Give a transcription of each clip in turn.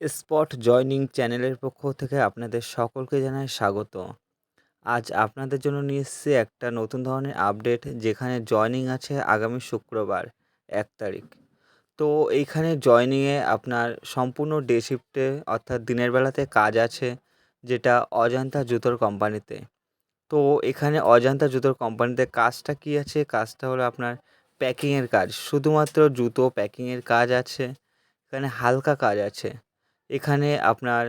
Spot joining চ্যানেলের পক্ষ থেকে আপনাদের সকলকে জানাই স্বাগত। আজ আপনাদের জন্য নিয়ে এসেছি একটা নতুন ধরনের আপডেট, যেখানে জয়নিং আছে আগামী শুক্রবার ১ তারিখ। তো এইখানে জয়নিংয়ে আপনার সম্পূর্ণ ডে শিফটে অর্থাৎ দিনের বেলাতে কাজ আছে, যেটা অজন্তা জুতোর কোম্পানিতে। তো এখানে অজন্তা জুতোর কোম্পানিতে কাজটা কী আছে? কাজটা হলো আপনার প্যাকিংয়ের কাজ, শুধুমাত্র জুতো প্যাকিংয়ের কাজ আছে। এখানে হালকা কাজ আছে। এখানে আপনার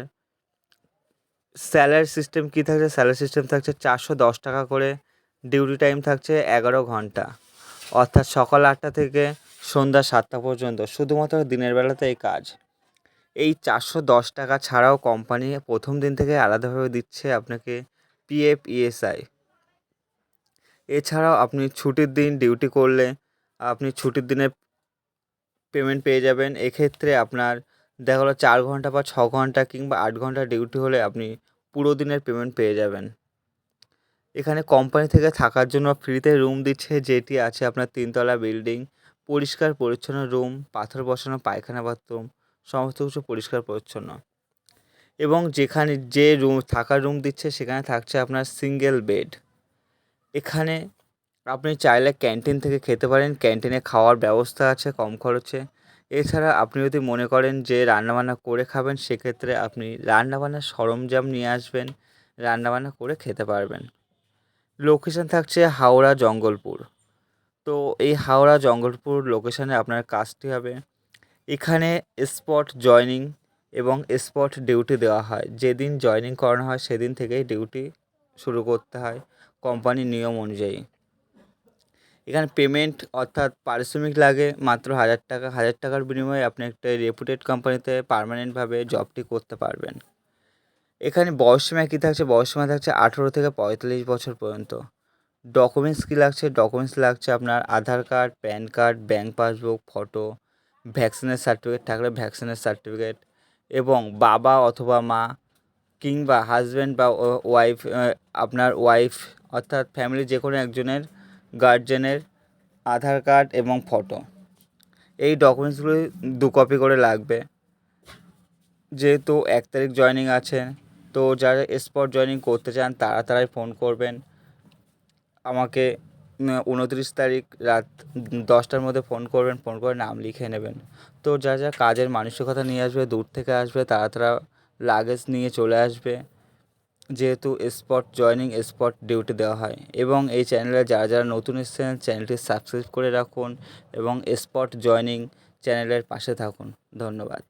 স্যালারি সিস্টেম কী থাকছে? স্যালারি সিস্টেম থাকছে 410 টাকা করে। ডিউটি টাইম থাকছে 11 ঘন্টা, অর্থাৎ সকাল 8টা থেকে সন্ধ্যা 7টা পর্যন্ত, শুধুমাত্র দিনের বেলাতে এই কাজ। এই 410 টাকা ছাড়াও কোম্পানি প্রথম দিন থেকে আলাদাভাবে দিচ্ছে আপনাকে পিএফ, ইএসআই। এছাড়াও আপনি ছুটির দিন ডিউটি করলে আপনি ছুটির দিনের পেমেন্ট পেয়ে যাবেন। এক্ষেত্রে আপনার দেখা গেলো 4 ঘন্টা বা 6 ঘন্টা কিংবা 8 ঘন্টা ডিউটি হলে আপনি পুরো দিনের পেমেন্ট পেয়ে যাবেন। এখানে কোম্পানি থেকে থাকার জন্য ফ্রিতে রুম দিচ্ছে, যেটি আছে আপনার 3 তলা বিল্ডিং। পরিষ্কার পরিচ্ছন্ন রুম, পাথর বসানো পায়খানা বাথরুম, সমস্ত কিছু পরিষ্কার পরিচ্ছন্ন। এবং যেখানে যে থাকার রুম দিচ্ছে সেখানে থাকছে আপনার সিঙ্গেল বেড। এখানে আপনি চাইলে ক্যান্টিন থেকে খেতে পারেন, ক্যান্টিনে খাওয়ার ব্যবস্থা আছে কম খরচে। এছাড়া আপনি যদি মনে করেন যে রান্নাবান্না করে খাবেন, সেক্ষেত্রে আপনি রান্নাবান্নার সরঞ্জাম নিয়ে আসবেন, রান্নাবান্না করে খেতে পারবেন। লোকেশান থাকছে হাওড়া জঙ্গলপুর। তো এই হাওড়া জঙ্গলপুর লোকেশানে আপনার কাজটি হবে। এখানে স্পট জয়নিং এবং স্পট ডিউটি দেওয়া হয়। যেদিন জয়নিং করানো হয় সেদিন থেকেই ডিউটি শুরু করতে হয় কোম্পানির নিয়ম অনুযায়ী। এখানে পেমেন্ট অর্থাৎ পারিশ্রমিক লাগে মাত্র 1000 টাকা। 1000 টাকার বিনিময়ে আপনি একটা রেপুটেড কোম্পানিতে পার্মানেন্টভাবে জবটি করতে পারবেন। এখানে বয়সসীমা কী থাকছে? বয়সসীমা থাকছে 18 থেকে 45 বছর পর্যন্ত। ডকুমেন্টস কী লাগছে? ডকুমেন্টস লাগছে আপনার Aadhaar card, PAN card, bank passbook, photo, ভ্যাকসিনের সার্টিফিকেট থাকলে ভ্যাকসিনের সার্টিফিকেট, এবং বাবা অথবা মা কিংবা হাজব্যান্ড বা ওয়াইফ, আপনার ওয়াইফ অর্থাৎ ফ্যামিলির যে কোনো একজনের গার্জেনের আধার কার্ড এবং ফটো। এই ডকুমেন্টসগুলি 2 কপি করে লাগবে। যেহেতু 1 তারিখ জয়নিং আছে, তো যারা স্পট জয়নিং করতে চান তাড়াতাড়ি ফোন করবেন আমাকে। 29 তারিখ রাত 10টার মধ্যে ফোন করবেন, ফোন করে নাম লিখে নেবেন। তো যা কাজের মানসিকতা নিয়ে আসবে, দূর থেকে আসবে, তারা লাগেজ নিয়ে চলে আসবে, যেহেতু স্পট জয়নিং স্পট ডিউটি দেওয়া হয়। এবং এই চ্যানেলে যারা নতুন এসেছেন চ্যানেলটি সাবস্ক্রাইব করে রাখুন এবং স্পট জয়নিং চ্যানেলের পাশে থাকুন। ধন্যবাদ।